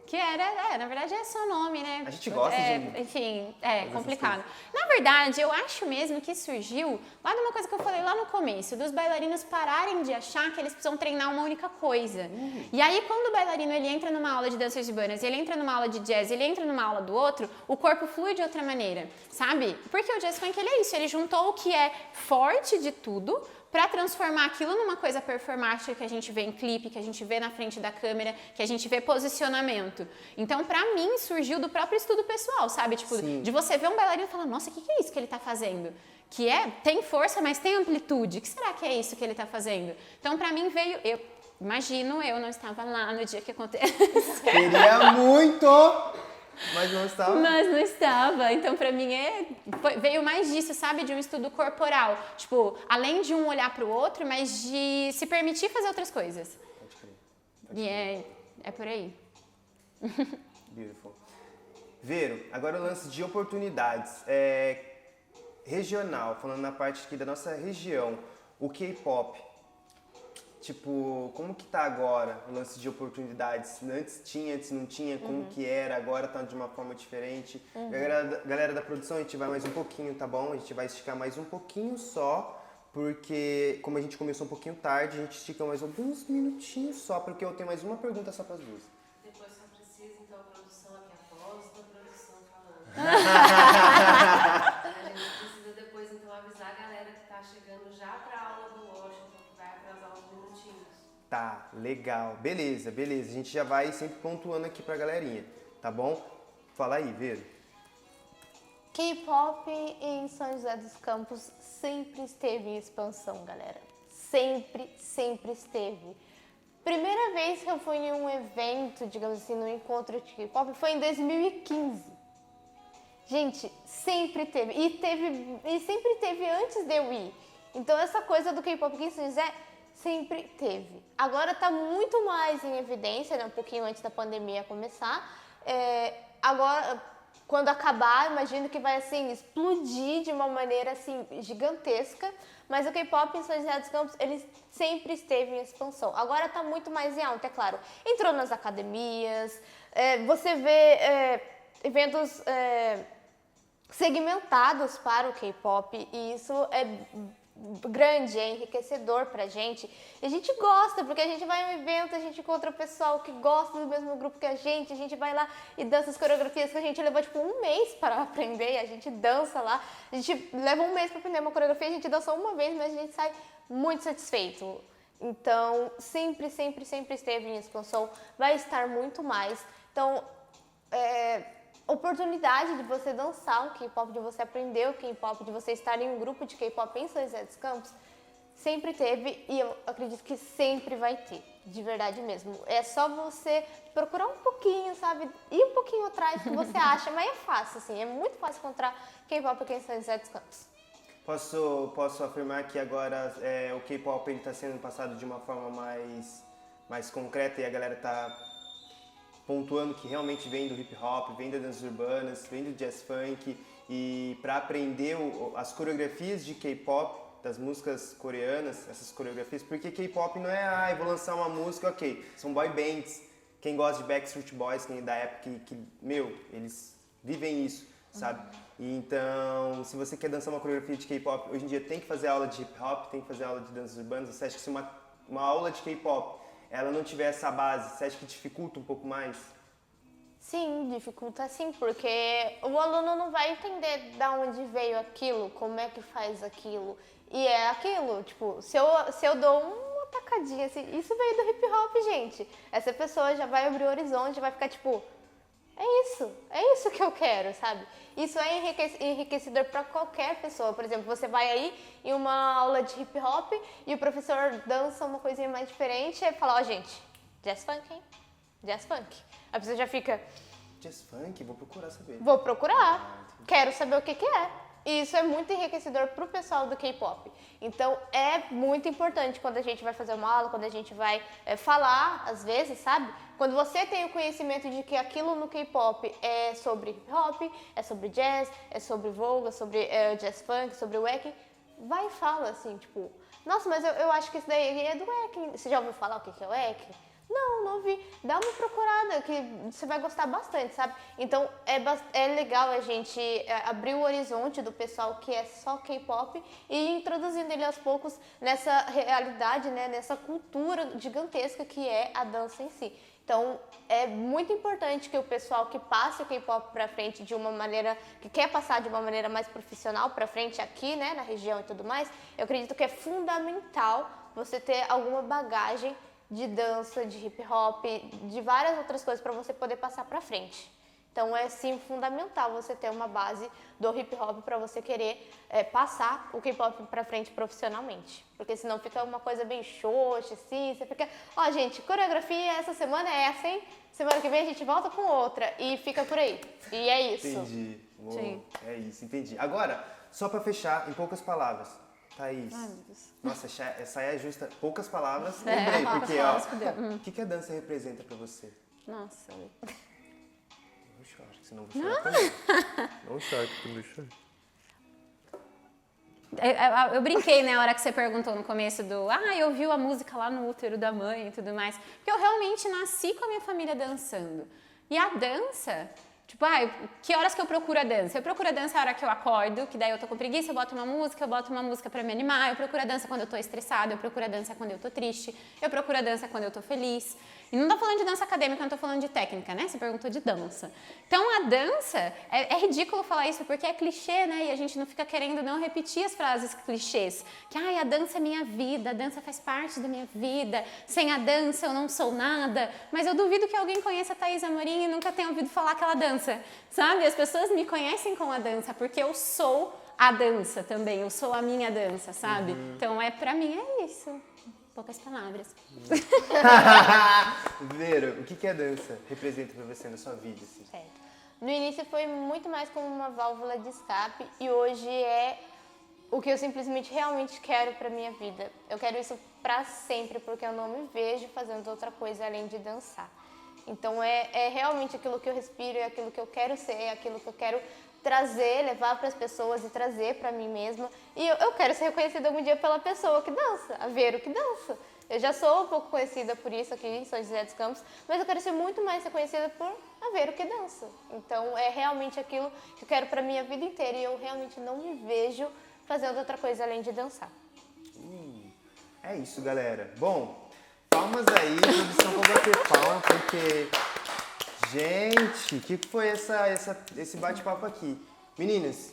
Que era, na verdade é só nome, né? A gente gosta de... Enfim, complicado. Na verdade, eu acho mesmo que surgiu lá de uma coisa que eu falei lá no começo, dos bailarinos pararem de achar que eles precisam treinar uma única coisa. E aí, quando o bailarino ele entra numa aula de danças urbanas, ele entra numa aula de jazz, ele entra numa aula do outro, o corpo flui de outra maneira, sabe? Porque o jazz funk, ele é isso, ele juntou o que é forte de tudo, para transformar aquilo numa coisa performática que a gente vê em clipe, que a gente vê na frente da câmera, que a gente vê posicionamento. Então, pra mim, surgiu do próprio estudo pessoal, sabe? Tipo, de você ver um bailarino e falar, nossa, o que é isso que ele tá fazendo? Que tem força, mas tem amplitude. O que será que é isso que ele tá fazendo? Então, pra mim, veio... Imagino, eu não estava lá no dia que aconteceu. Queria muito, mas não estava. Mas não estava. Então, pra mim, veio mais disso, sabe? De um estudo corporal. Tipo, além de um olhar pro outro, mas de se permitir fazer outras coisas. Pode crer. E é por aí. Beautiful. Vero, agora o lance de oportunidades. Regional, falando na parte aqui da nossa região, o K-pop. Tipo, como que tá agora o lance de oportunidades? Antes tinha, antes não tinha, como que era, agora tá de uma forma diferente. Galera da produção, a gente vai mais um pouquinho, tá bom? A gente vai esticar mais um pouquinho só, porque como a gente começou um pouquinho tarde, a gente estica mais alguns minutinhos só, porque eu tenho mais uma pergunta só pras duas. Depois só precisa, então, a produção aqui, a voz da produção falando. A gente precisa depois, então, avisar a galera que tá chegando já pra aula do Washington, que vai atrasar uns minutinhos. Tá, legal. Beleza. A gente já vai sempre pontuando aqui pra galerinha, tá bom? Fala aí, Vero. K-pop em São José dos Campos sempre esteve em expansão, galera. Sempre esteve. Primeira vez que eu fui em um evento, digamos assim, no encontro de K-pop foi em 2015. Gente, sempre teve. E sempre teve antes de eu ir. Então essa coisa do K-pop aqui em São José sempre teve. Agora tá muito mais em evidência, né? Um pouquinho antes da pandemia começar. Agora, quando acabar, imagino que vai assim explodir de uma maneira assim gigantesca. Mas o K-pop em São José dos Campos, ele sempre esteve em expansão. Agora tá muito mais em alta, é claro. Entrou nas academias, você vê eventos segmentados para o K-pop e isso é grande, é enriquecedor pra gente. E a gente gosta, porque a gente vai em um evento, a gente encontra o pessoal que gosta do mesmo grupo que a gente vai lá e dança as coreografias que a gente levou tipo um mês para aprender, e a gente dança lá. A gente leva um mês para aprender uma coreografia, a gente dança uma vez, mas a gente sai muito satisfeito. Então, sempre esteve em expansão, vai estar muito mais. Então, oportunidade de você dançar o K-pop, de você aprender o K-pop, de você estar em um grupo de K-pop em São José dos Campos, sempre teve e eu acredito que sempre vai ter, de verdade mesmo. É só você procurar um pouquinho, sabe? Ir um pouquinho atrás que você acha, mas é fácil, assim, é muito fácil encontrar K-pop aqui em São José dos Campos. Posso afirmar que agora o K-pop está sendo passado de uma forma mais concreta e a galera está pontuando que realmente vem do hip hop, vem das danças urbanas, vem do jazz funk e para aprender as coreografias de K-pop, das músicas coreanas, essas coreografias, porque K-pop não é, vou lançar uma música, ok, são boy bands, quem gosta de Backstreet Boys, quem da época eles vivem isso, sabe? E então, se você quer dançar uma coreografia de K-pop, hoje em dia tem que fazer aula de hip hop, tem que fazer aula de danças urbanas, você acha que se uma aula de K-pop ela não tiver essa base, você acha que dificulta um pouco mais? Sim, dificulta sim, porque o aluno não vai entender de onde veio aquilo, como é que faz aquilo. E é aquilo, tipo, se eu dou uma tacadinha assim. Isso veio do hip hop, gente. Essa pessoa já vai abrir o horizonte, vai ficar tipo, é isso que eu quero, sabe? Isso é enriquecedor para qualquer pessoa. Por exemplo, você vai aí em uma aula de hip hop e o professor dança uma coisinha mais diferente e fala, gente, jazz funk, hein? Jazz funk. A pessoa já fica, Jazz funk? Vou procurar saber. vou procurar, quero saber o que é. E isso é muito enriquecedor pro pessoal do K-pop. Então, é muito importante quando a gente vai fazer uma aula, quando a gente vai falar, às vezes, sabe? Quando você tem o conhecimento de que aquilo no K-pop é sobre hip-hop, é sobre jazz, é sobre vogue, é sobre jazz funk, sobre waacking, vai e fala assim, tipo, nossa, mas eu acho que isso daí é do waacking. Você já ouviu falar o que é waacking? Não ouvi. Dá uma procurada que você vai gostar bastante, sabe? Então é legal a gente abrir o horizonte do pessoal que é só K-pop e introduzindo ele aos poucos nessa realidade, né? Nessa cultura gigantesca que é a dança em si. Então é muito importante que o pessoal que passe o K-pop pra frente de uma maneira, que quer passar de uma maneira mais profissional pra frente aqui, né? Na região e tudo mais, eu acredito que é fundamental você ter alguma bagagem de dança, de hip hop, de várias outras coisas para você poder passar para frente. Então é sim fundamental você ter uma base do hip hop para você querer passar o K-pop para frente profissionalmente, porque senão fica uma coisa bem xoxa assim, você fica, gente, coreografia essa semana é essa, hein? Semana que vem a gente volta com outra e fica por aí. E é isso. Entendi. Sim. É isso, entendi. Agora, só para fechar, em poucas palavras, Thaís. Ai, meu Deus. Nossa, essa é justa. Poucas palavras. Lembrei, porque, palavras, ó, fudeu. o que a dança representa pra você? Nossa. Não chore, senão eu vou chorar também. Não chore, porque não chore. Eu brinquei, né, a hora que você perguntou no começo eu ouvi a música lá no útero da mãe e tudo mais. Porque eu realmente nasci com a minha família dançando. E a dança, tipo, que horas que eu procuro a dança? Eu procuro a dança a hora que eu acordo, que daí eu tô com preguiça, eu boto uma música pra me animar. Eu procuro a dança quando eu tô estressada, eu procuro a dança quando eu tô triste, eu procuro a dança quando eu tô feliz. E não tô falando de dança acadêmica, não tô falando de técnica, né? Você perguntou de dança. Então a dança, é ridículo falar isso porque é clichê, né? E a gente não fica querendo não repetir as frases clichês. Que, a dança é minha vida, a dança faz parte da minha vida, sem a dança eu não sou nada. Mas eu duvido que alguém conheça a Thaís Amorim e nunca tenha ouvido falar que ela dança, sabe? As pessoas me conhecem com a dança porque eu sou a dança também, eu sou a minha dança, sabe? Então pra mim é isso. Poucas palavras. Vero, o que a dança representa pra você na sua vida? Assim? Certo. No início foi muito mais como uma válvula de escape e hoje é o que eu simplesmente realmente quero pra minha vida. Eu quero isso pra sempre porque eu não me vejo fazendo outra coisa além de dançar. Então é realmente aquilo que eu respiro, é aquilo que eu quero ser, é aquilo que eu quero trazer, levar para as pessoas e trazer para mim mesma. E eu quero ser reconhecida algum dia pela pessoa que dança, a Vero que dança. Eu já sou um pouco conhecida por isso aqui em São José dos Campos, mas eu quero ser muito mais reconhecida por a Vero que dança. Então é realmente aquilo que eu quero para minha vida inteira e eu realmente não me vejo fazendo outra coisa além de dançar. É isso, galera. Bom, palmas aí, produção, vou bater palma, porque... Gente, o que foi esse bate-papo aqui? Meninas,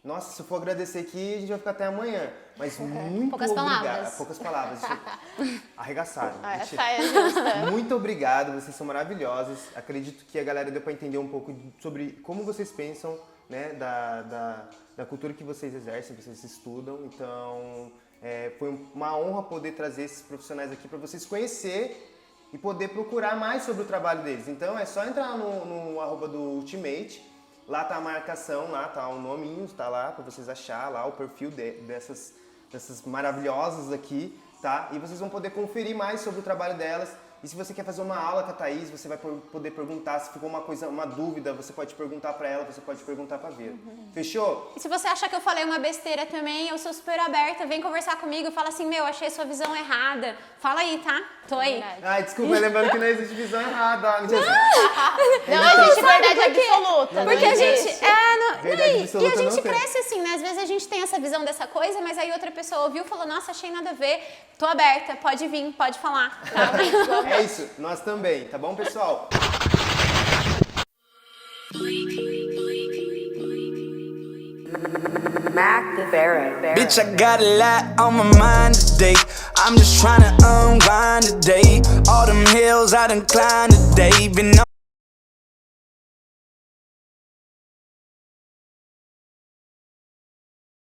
nossa, se eu for agradecer aqui, a gente vai ficar até amanhã. Mas muito Poucas obrigado. palavras. Poucas palavras. Arregaçaram. Mentira. Essa é justa. Muito obrigado, vocês são maravilhosas. Acredito que a galera deu para entender um pouco sobre como vocês pensam, né, da cultura que vocês exercem, que vocês estudam. Então, foi uma honra poder trazer esses profissionais aqui para vocês conhecer e poder procurar mais sobre o trabalho deles. Então é só entrar no arroba do Ultimate, lá tá a marcação, lá tá o nominho, tá lá para vocês achar lá o perfil dessas maravilhosas aqui, tá? E vocês vão poder conferir mais sobre o trabalho delas. E se você quer fazer uma aula com a Thaís, você vai poder perguntar, se ficou uma dúvida, você pode perguntar para ela, você pode perguntar para Vera. Fechou? E se você achar que eu falei uma besteira também, eu sou super aberta, vem conversar comigo, fala assim, achei sua visão errada. Fala aí, tá? Tô aí. Verdade. Ai, desculpa, lembrando que não existe visão errada. Ó, Não existe verdade absoluta. Porque a gente. existe. Verdade E a absoluta não gente tem. cresce assim, né? Às vezes a gente tem essa visão dessa coisa, mas aí outra pessoa ouviu e falou, nossa, achei nada a ver, tô aberta, pode vir, pode falar. Tá? É isso, nós também, tá bom, pessoal? Boy, boy, boy, boy, boy. Mac the Barrett. Bitch, I got a lot on my mind today. I'm just tryna unwind today. All them hills I done climbed today. Been